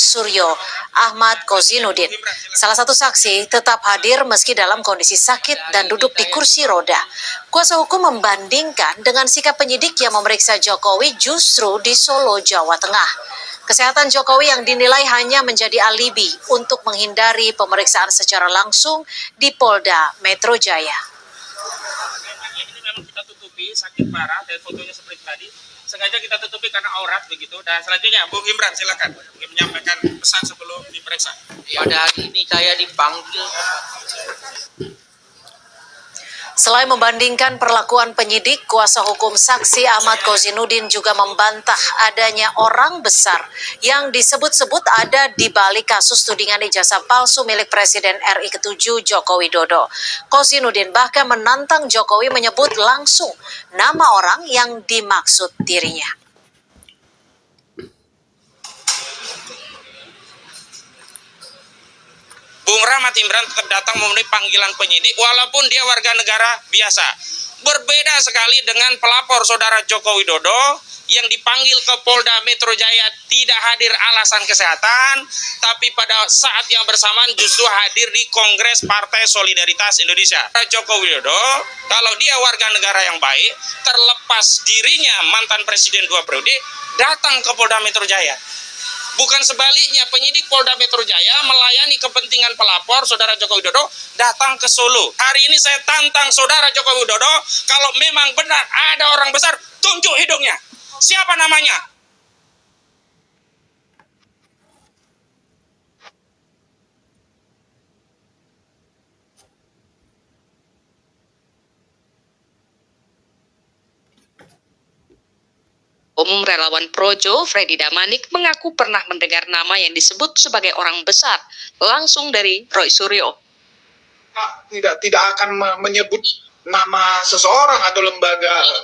Suryo Ahmad Kozinudin. Salah satu saksi tetap hadir meski dalam kondisi sakit dan duduk di kursi roda. Kuasa hukum membandingkan dengan sikap penyidik yang memeriksa Jokowi justru di Solo, Jawa Tengah. Kesehatan Jokowi yang dinilai hanya menjadi alibi untuk menghindari pemeriksaan secara langsung di Polda Metro Jaya. Ini memang kita tutupi, sakit parah, dan fotonya seperti tadi. Sengaja kita tutupi karena aurat begitu. Dan selanjutnya, Bung Imran silakan menyampaikan pesan sebelum diperiksa. Pada hari ini saya dipanggil. Selain membandingkan perlakuan penyidik, kuasa hukum saksi Ahmad Kozinudin juga membantah adanya orang besar yang disebut-sebut ada di balik kasus tudingan ijazah palsu milik Presiden RI ke-7 Joko Widodo. Kozinudin bahkan menantang Jokowi menyebut langsung nama orang yang dimaksud dirinya. Bung Rahmat Imran tetap datang memenuhi panggilan penyidik walaupun dia warga negara biasa. Berbeda sekali dengan pelapor saudara Joko Widodo yang dipanggil ke Polda Metro Jaya tidak hadir alasan kesehatan, tapi pada saat yang bersamaan justru hadir di Kongres Partai Solidaritas Indonesia. Joko Widodo, kalau dia warga negara yang baik, terlepas dirinya mantan presiden 2 periode, datang ke Polda Metro Jaya. Bukan sebaliknya, penyidik Polda Metro Jaya melayani kepentingan pelapor saudara Joko Widodo datang ke Solo. Hari ini saya tantang saudara Joko Widodo, kalau memang benar ada orang besar, tunjuk hidungnya. Siapa namanya? Umum relawan Projo, Freddy Damanik, mengaku pernah mendengar nama yang disebut sebagai orang besar langsung dari Roy Suryo. Tidak akan menyebut nama seseorang atau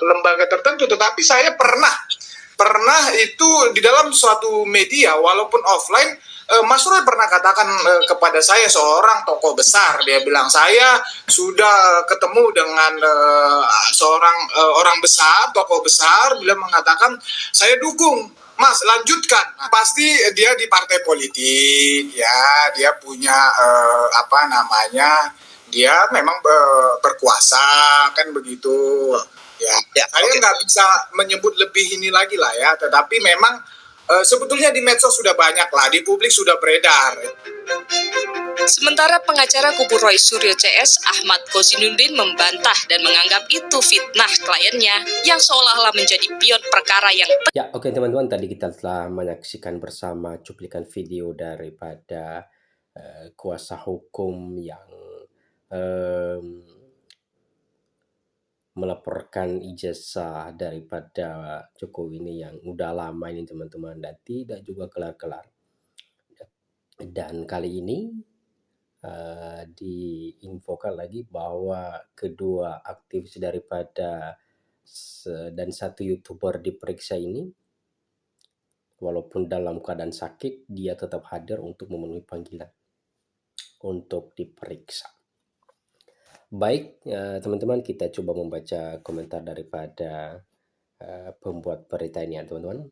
lembaga tertentu, tetapi saya pernah itu di dalam suatu media walaupun offline. Mas Roy pernah katakan kepada saya, seorang tokoh besar, dia bilang saya sudah ketemu dengan seorang orang besar, tokoh besar, beliau mengatakan saya dukung Mas, lanjutkan. Pasti dia di partai politik, ya, dia punya dia memang berkuasa, kan begitu. Ya, saya nggak bisa menyebut lebih ini lagi lah ya, tetapi memang sebetulnya di medsos sudah banyak lah, di publik sudah beredar. Sementara pengacara kubu Roy Suryo CS, Ahmad Kozinudin, membantah dan menganggap itu fitnah kliennya yang seolah-olah menjadi pion perkara yang... Ya, oke teman-teman, tadi kita telah menyaksikan bersama cuplikan video daripada kuasa hukum yang melaporkan ijazah daripada Jokowi ini yang udah lama ini teman-teman, dan tidak juga kelar-kelar. Dan kali ini diinfokan lagi bahwa kedua aktivis daripada dan satu YouTuber diperiksa ini, walaupun dalam keadaan sakit, dia tetap hadir untuk memenuhi panggilan untuk diperiksa. Baik, teman-teman, kita coba membaca komentar daripada pembuat berita ini ya teman-teman.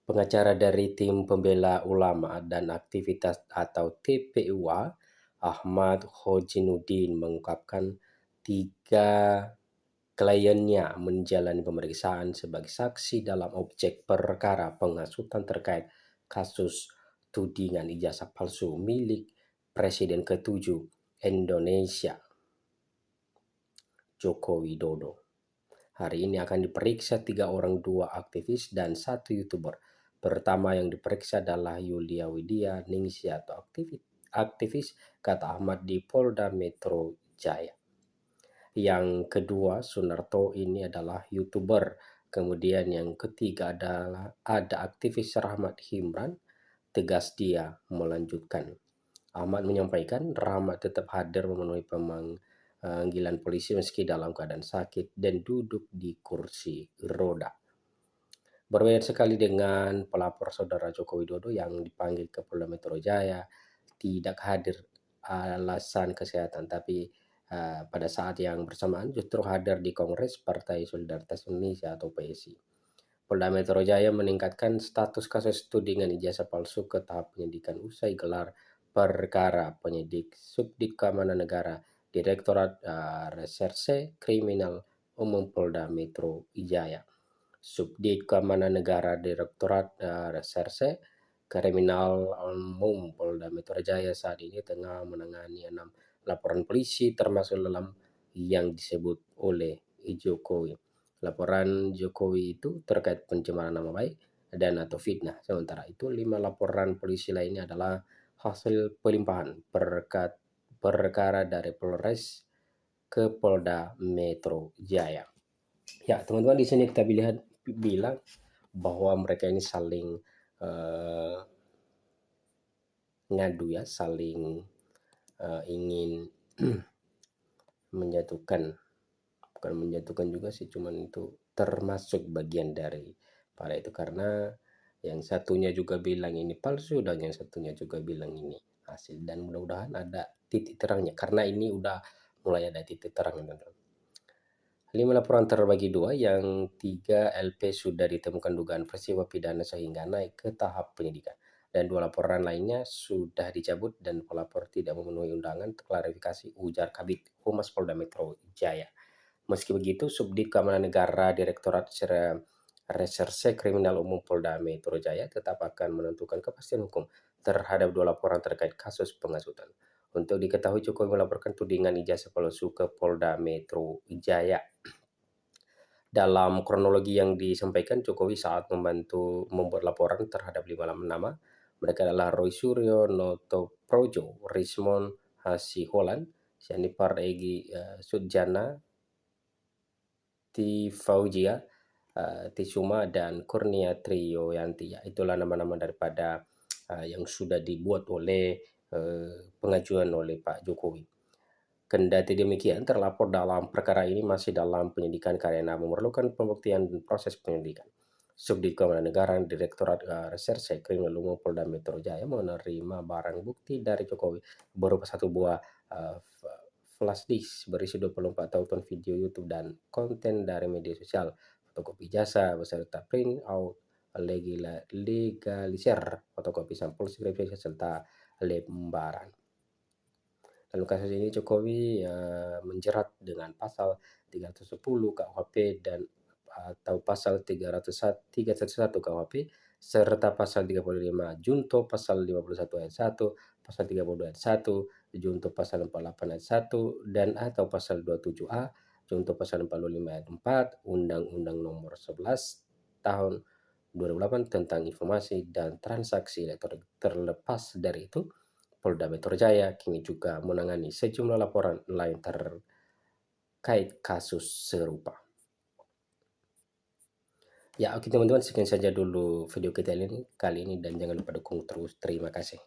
Pengacara dari tim pembela ulama dan aktivitas atau TPUA, Ahmad Kozinudin, mengungkapkan 3 kliennya menjalani pemeriksaan sebagai saksi dalam objek perkara penghasutan terkait kasus tudingan ijazah palsu milik Presiden ke-7 Indonesia Joko Widodo. Hari ini akan diperiksa 3 orang, 2 aktivis dan 1 YouTuber. Pertama yang diperiksa adalah Yulia Widya Ningsih atau aktivis, kata Ahmad, di Polda Metro Jaya. Yang kedua, Sunarto, ini adalah YouTuber. Kemudian yang ketiga adalah ada aktivis Rahmat Himran, tegas dia melanjutkan. Ahmad menyampaikan Rahmat tetap hadir memenuhi panggilan polisi meski dalam keadaan sakit dan duduk di kursi roda. Berbeda sekali dengan pelapor saudara Joko Widodo yang dipanggil ke Polda Metro Jaya, tidak hadir alasan kesehatan, tapi pada saat yang bersamaan justru hadir di Kongres Partai Solidaritas Indonesia atau PSI. Polda Metro Jaya meningkatkan status kasus tudingan ijazah palsu ke tahap penyidikan usai gelar perkara. Penyidik Subdit Keamanan Negara Direktorat Reserse Kriminal Umum Polda Metro Jaya. Subdit Keamanan Negara Direktorat Reserse Kriminal Umum Polda Metro Jaya saat ini tengah menangani 6 laporan polisi termasuk dalam yang disebut oleh Jokowi. Laporan Jokowi itu terkait pencemaran nama baik dan atau fitnah. Sementara itu 5 laporan polisi lainnya adalah hasil pelimpahan perkara dari Polres ke Polda Metro Jaya. Ya, teman-teman, di sini kita bilang bahwa mereka ini saling ngadu ya, saling ingin menjatuhkan, bukan menjatuhkan juga sih, cuman itu termasuk bagian dari pada itu, karena yang satunya juga bilang ini palsu dan yang satunya juga bilang ini hasil, dan mudah-mudahan ada titik terangnya karena ini udah mulai ada titik terang, teman-teman. 5 laporan terbagi 2, yang 3 LP sudah ditemukan dugaan peristiwa pidana sehingga naik ke tahap penyidikan, dan 2 laporan lainnya sudah dicabut dan pelapor tidak memenuhi undangan, klarifikasi ujar Kabid Humas Polda Metro Jaya. Meski begitu, Subdit Keamanan Negara Direktorat Reserse Kriminal Umum Polda Metro Jaya tetap akan menentukan kepastian hukum terhadap 2 laporan terkait kasus penghasutan. Untuk diketahui, Jokowi melaporkan tudingan ijazah palsu ke Polda Metro Jaya. Dalam kronologi yang disampaikan, Jokowi saat membantu membuat laporan terhadap 5 nama. Mereka adalah Roy Suryo, Noto Projo, Rismon Hasiholan, Syanipar Egi Sudjana, Tifaujia, Tisuma, dan Kurnia Triyoyanti. Itulah nama-nama daripada yang sudah dibuat oleh pengajuan oleh Pak Jokowi. Kendati demikian, terlapor dalam perkara ini masih dalam penyidikan karena memerlukan pembuktian dan proses penyidikan. Subdit Keamanan Negara Direktorat Reserse Kriminal Umum Polda Metro Jaya menerima barang bukti dari Jokowi berupa 1 buah flash disk berisi 24 tautan video YouTube dan konten dari media sosial, fotokopi ijazah beserta print out legalisir, fotokopi sampul skripsi serta lembaran. Dalam kasus ini Jokowi menjerat dengan pasal 310 KUHP dan atau pasal 311 KUHP serta pasal 35 junto pasal 51 ayat 1, pasal 32 ayat 1, junto pasal 48 ayat 1 dan atau pasal 27A junto pasal 45 ayat 4 Undang-Undang Nomor 11 Tahun 2008 tentang informasi dan transaksi elektronik. Terlepas dari itu, Polda Metro Jaya kini juga menangani sejumlah laporan lain terkait kasus serupa. Ya, oke teman-teman, sekian saja dulu video kita kali ini dan jangan lupa dukung terus. Terima kasih.